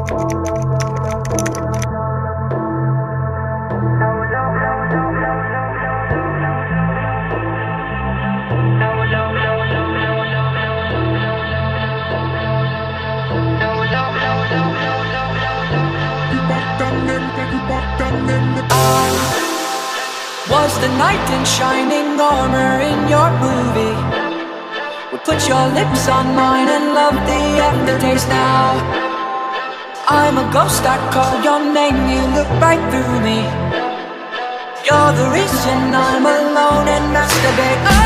Was the knight in shining armor in your movie? Would put your lips on mine and love the aftertaste now. I'm a ghost, I call your name, you look right through me. You're the reason I'm alone and masturbate.